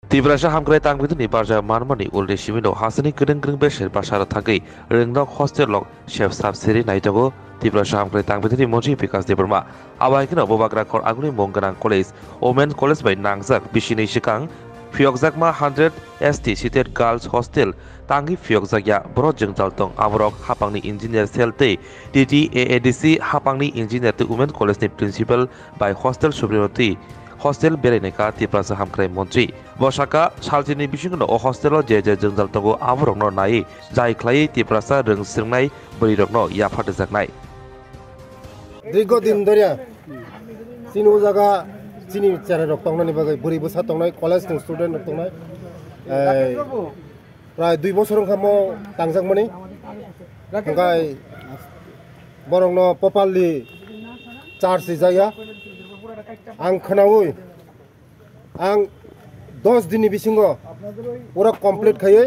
Tibrasa hamkrai tangbitu ni barja manmani ulde shimino hasani kering besir basara thagai rengnok hostel lok chef subsiri naitago Tibrasa hamkrai tangbitu ni monji Vikas Debrma abaikino bobagra kor aguni mongganang college women college by nangjak bisini shikang Fiokjakma 100 ST seated girls hostel tangi Fiokjakya bro jengjal tong abrok hapangni engineer selte DDAADC hapangni engineer te women college ni principal by hostel supremati hostel bereneka Tibrasa hamkrai monji Bosaka saltini bisingono o hostelo je jengjal tongo abrokno nai jai khlai Tibrasa rengsirnai borirokno yafatjaknai দীর্ঘদিন ধরে চিনি জায়গা চিনি চেরা rock তংনানি বাগৈ বুড়ি বসা তংনাই college student rock তংনাই প্রায় 2 বছর খামো তাংজাকমানি গাই বরংনো পপাললি চার্জ जाया आं खोनावै आं 10 दिननि बिसिंगो ओरा कमप्लिट खायै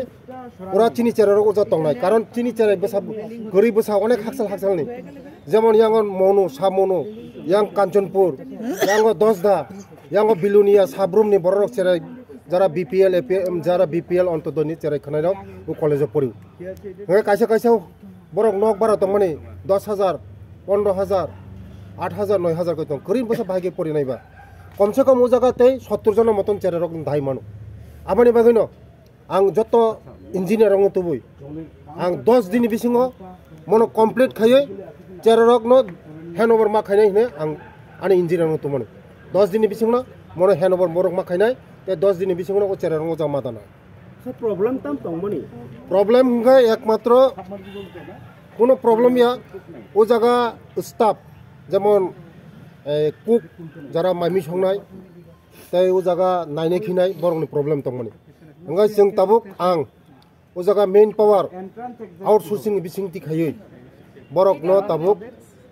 ओरा चिनि চেরা রক ওজা তংনাই কারণ চিনি চেরা বসা গরি বসা অনেক হাকসালনি যেমন ইয়াঙ্গন মনু সামনু ইয়াং কাঞ্চনপুর ইয়াঙ্গ দসদা ইয়াঙ্গ বিলুনিয়া সাব্রুমনি বড়রক চেরাই যারা বিপিএল এপিএম যারা বিপিএল অন্তদনি চেরাই খানাইরাও ও কলেজে পড়িও হে কাইসা কাইসা বড়ক নক বারা তো মানে 10000 15000 8000 9000 কইতো গরিব বসা ভাগে পড়ি নাইবা কমসে কম ও জায়গাতে 70 জনের মতন চেরারক ধাই মানো আমানি বাগৈনো आं যত ইঞ্জিনিয়ার রং তবুই आं 10 দিন বিসিङो মনো কমপ্লিট খাयै চেরারক ন হ্যান্ডওভার মা খাইনাই নে आं आनि इन्जिनियर न तुमने 10 दिन बिसिंगनो मनो हैंडओवर मोरक मा खाइनाय ते 10 दिन बिसिंगनो ओ चेरा रंग जमा दाना सर प्रॉब्लम तम तंगमनि प्रॉब्लम है एकमात्र कोनो प्रॉब्लम या ओ जगह स्टाफ जेमन कुक जरा माइमी संनाय ते ओ जगह नायने खिनाय बरंनि प्रॉब्लम तंगमनि अंगाय जों ताबुक आं ओ जगह मेन पावर आउटसोर्सिंग बिसिं तिखायै बरक न ताबुक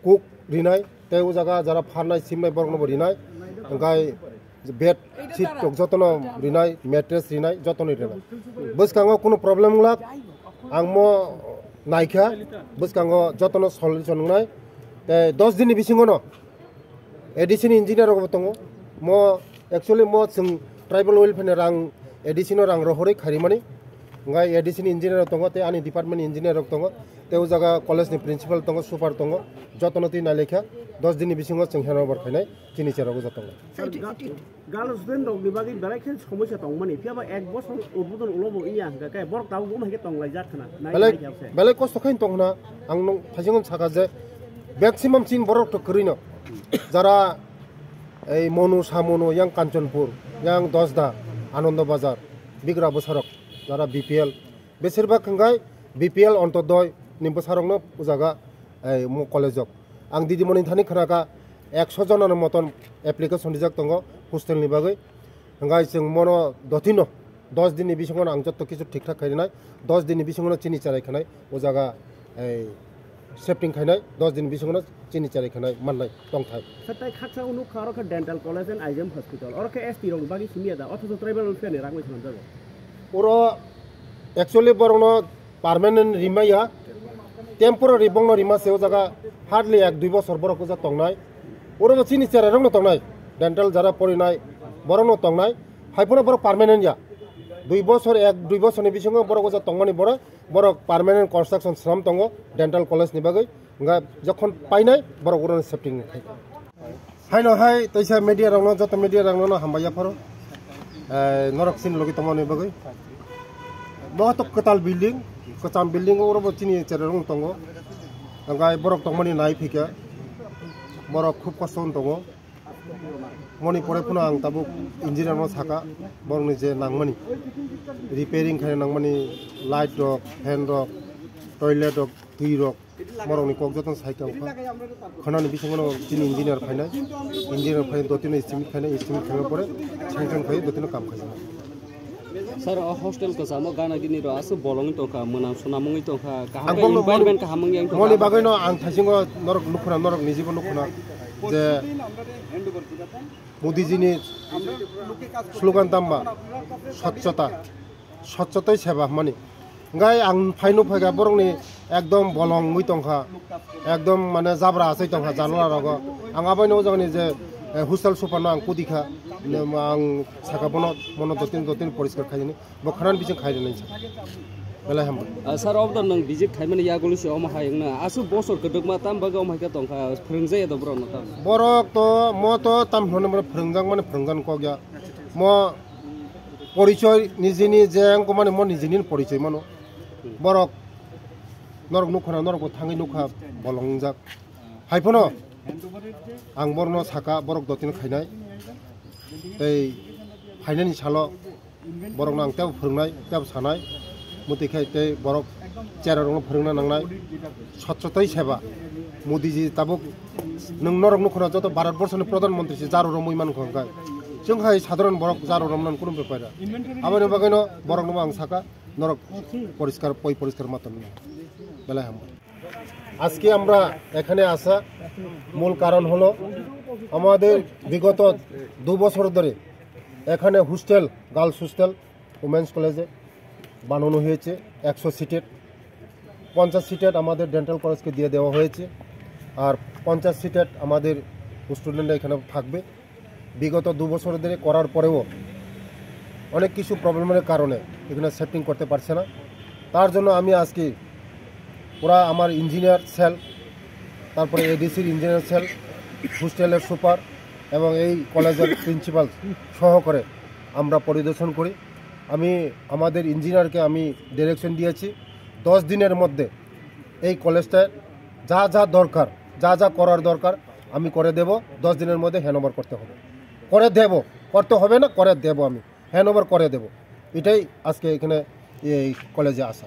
कुक रिनाय ते ओ जगह जरा फारनाय सिमनाय बरक न रिनाय अंगाय बेड सीट जतन रिनाय मैट्रेस रिनाय जतन रिनाय बसकांगो कोनो प्रॉब्लम लाक आं मो नायखा बसकांगो जतन सल्यूशन नाय ते 10 दिन बिसिंगो न एडिशन इंजिनियर रग तंगो मो एक्चुअली मो जों ट्राइबल वेलफेयर रां एडिशन रां रहरै खारिमानि अंगाय एडिशन इंजिनियर तंगो ते आनि डिपार्टमेंट इंजिनियर रग तंगो ते ओ जगह कॉलेज नि प्रिंसिपल तंगो सुपार तंगो जतनति नालेखा 10 दिन बिसिङो जों हेनोवर खाइनाय चिनि चेरागो जातंगो गार्ल स्टुडेन्ट रग बिबागि बेलायखे समस्या तंगमनि फियाबा एक बছর उद्बोधन उलबो इया गाय बर ताव गम हेके तंगलाय जाखना बेलाय कष्ट खाइन तंगना आं नं फासिङन सागा जे मैक्सिमाम चिन बरक तो करिनो जरा এই মনু সামনু ইয়াং কাঞ্চনপুর ইয়াং দসদা আনন্দ বাজার বিগ্রা বসারক যারা বিপিএল বেশিরভাগ খাঙ্গাই বিপিএল অন্তদয় নিম্বসারকনো জায়গা এই মো কলেজক आं दिदिमनि थानि खराका 100 जनन मतन एप्लिकेशन दिजाक तंगो हस्टेल नि बागै हंगाय जों मनो दथिनो 10 दिन नि बिसिङन आं जत्त किछु ठीक ठाक खाइनाय 10 दिन नि बिसिङन चिनि चाराय खानाय ओ जागा ए सेफ्टिं खाइनाय 10 दिन बिसिङन चिनि चाराय खानाय माननाय तंथाय सताय खाकसा उनु खारका डेंटल कॉलेज एंड आइजेम हॉस्पिटल और के एसटी रंग बागि सिमिया दा अथस ट्राइबल वेलफेयर नि रागमै छन जागो ओरो एक्चुअली बरनो परमानेंट रिमाया टेम्पोरारि बंग रिमा सेव जागा हार्डली 1-2 बছর बरक जा तंगनाय ओरबो चिनि चेरा रंग तंगनाय डेंटल जरा परिनाय बरनो तंगनाय हाइफोरा बरक परमानेंट या 2 বছর 1-2 বছরनि बिसिङो बरक जा तंगमानि बरक परमानेंट कंस्ट्रक्शन श्रम तंगो डेंटल कॉलेज नि बागै nga जखन पाइनाय बरक उरन सेफ्टिं खाय हायनो हाय तैसा मीडिया रंग जत मीडिया रंग हामबाया फरो नरक सिन लगे तमनि बागै बहुत कताल बिल्डिं कचाम बिल्डिंग ओरबो चिनि चेरा रंग तंगो अंगाय बरक तंगमानि नाय फिका बरक खूब कष्ट दंगो मनि परे पुना आं ताबु इंजिनियर न साका बरनि जे नांगमानि रिपेयरिंग खाय नांगमानि लाइट रक फैन रक टॉयलेट रक दै रक मरंनि कक जतन साइकेल खनानि बिसंगनो चिनि इंजिनियर फायनाय इंजिनियर फाय दतिनो एस्टिमेट खाय परे सांसन खाय दतिनो काम खाय सर हॉस्टेल को सामो गाना गिनी रो आसु बोलंग तो का मना सुनामंगि तो का एनवायरनमेंट का हामंगि तो मनि बागैनो आं थासिङो नरक लुखुना नरक निजिबो लुखुना जे मोदी जी ने स्लोगान दाम्बा स्वच्छता सेवा माने गाय आं फाइनो फायगा बरंनि एकदम बलं मुइतंखा एकदम माने जाब्रा आसै तंखा जानला रग आं आबायनो जगनि जे হুস্টেল সুপারনো आं कुदिखा आं साखाबनो मनो दतिन परिष्कार खायनि बखानान बिजों खायनि बेला हम सार अबदा नों बिजिट खायमाने यागुलुसि अमा हायंना आसु बसर गदगमा ताम बागा अमा हायका तंखा फोरोंजाय द ब्रन ता borok to mo to tam hono mo phrongjang mane phrongjang ko gya mo পরিচয় নিজেনি যে আঙ্কো মানে mo নিজেনি পরিচয় মানো borok norok nukhana norok thangai nukha bolongjak haiphono ang borno saka borok dotin khainai ei khainani salo borok nang tew phrongnai tew sanai muti khai tei borok chera rong phorongna nangnai সচ্চতাই সেবা মোদিজি তাবক নং নরক নখরা যত ভারতবর্ষের প্রধানমন্ত্রী সে জারো রমই মান খঙ্গাই जोंहाय সাধারণ বরক জারো রমনান কোনো ব্যাপারা আবার বাগানো বরক নমা আং সাকা নরক পরিষ্কার পরিষ্কার মাতন বেলা হাম আজকে আমরা এখানে আসা মূল কারণ হলো আমাদের বিগত 2 বছর ধরে এখানে হোস্টেল গার্লস হোস্টেল উমেন্স কলেজে বানানো হয়েছে 100 সিটের 50 সিটের আমাদের ডেন্টাল কলেজকে দিয়ে দেওয়া হয়েছে আর 50 সিটের আমাদের স্টুডেন্টরা এখানে থাকবে বিগত 2 বছর ধরে করার পরেও অনেক কিছু প্রবলেমের কারণে এখানে সেটিং করতে পারছে না তার জন্য আমি আজকে পুরা আমার ইঞ্জিনিয়ার সেল তারপরে এডিসির ইঞ্জিনিয়ার সেল হোস্টেলের সুপার এবং এই কলেজের প্রিন্সিপাল সহকারে আমরা পরিদর্শন করি আমি আমাদের ইঞ্জিনিয়ারকে আমি ডাইরেকশন দিয়েছি 10 দিনের মধ্যে এই কলেজটা যা যা দরকার যা যা করার দরকার আমি করে দেব 10 দিনের মধ্যে হ্যান্ডওভার করতে হবে করে দেব করতে হবে না করে দেব আমি হ্যান্ডওভার করে দেব এটাই আজকে এখানে এই কলেজে আসা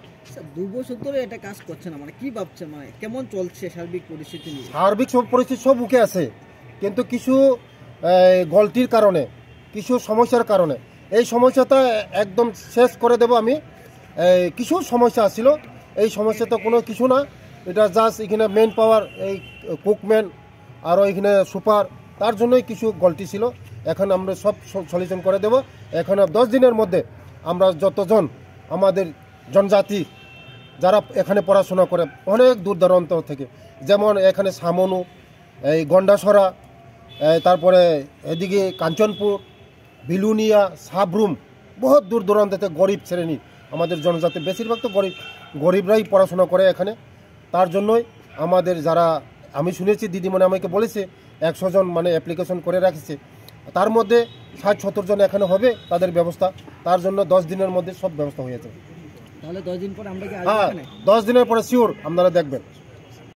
2 বছর ধরে এটা কাজ করছে না মানে কি ভাবছে মানে কেমন চলছে সার্বিক পরিস্থিতি নিয়ে সার্বিক সব পরিস্থিতি সব ওকে আছে কিন্তু কিছু গলতির কারণে কিছু সমস্যার কারণে এই সমস্যাটা একদম শেষ করে দেব আমি কিছু সমস্যা ছিল এই সমস্যাটা কোনো কিছু না এটা জাস্ট এখানে মেন পাওয়ার এই কুকম্যান আর এখানে সুপার তার জন্যই কিছু গলতি ছিল এখন আমরা সব সলিউশন করে দেব এখন 10 দিনের মধ্যে আমরা যতজন আমাদের জনজাতি যারা এখানে পড়াশোনা করে অনেক দূর দূরান্ত থেকে যেমন এখানে সামনু এই গন্ডাছড়া তারপরে এদিকে কাঞ্চনপুর বিলুনিয়া সাবরুম বহুত দূর দূরান্ত থেকে গরিব শ্রেণী আমাদের জনজাতি বেশিরভাগ তো গরিবরাই পড়াশোনা করে এখানে তার জন্যই আমাদের যারা আমি শুনেছি দিদিমণি আমাকে বলেছে 100 জন মানে অ্যাপ্লিকেশন করে রাখছে তার মধ্যে 60-70 জন এখানে হবে তাদের ব্যবস্থা তার জন্য 10 দিনের মধ্যে সব ব্যবস্থা হয়ে যাবে তাহলে 10 দিন পর আমরা কি হ্যাঁ 10 দিনের পরে শিওর আপনারা দেখবেন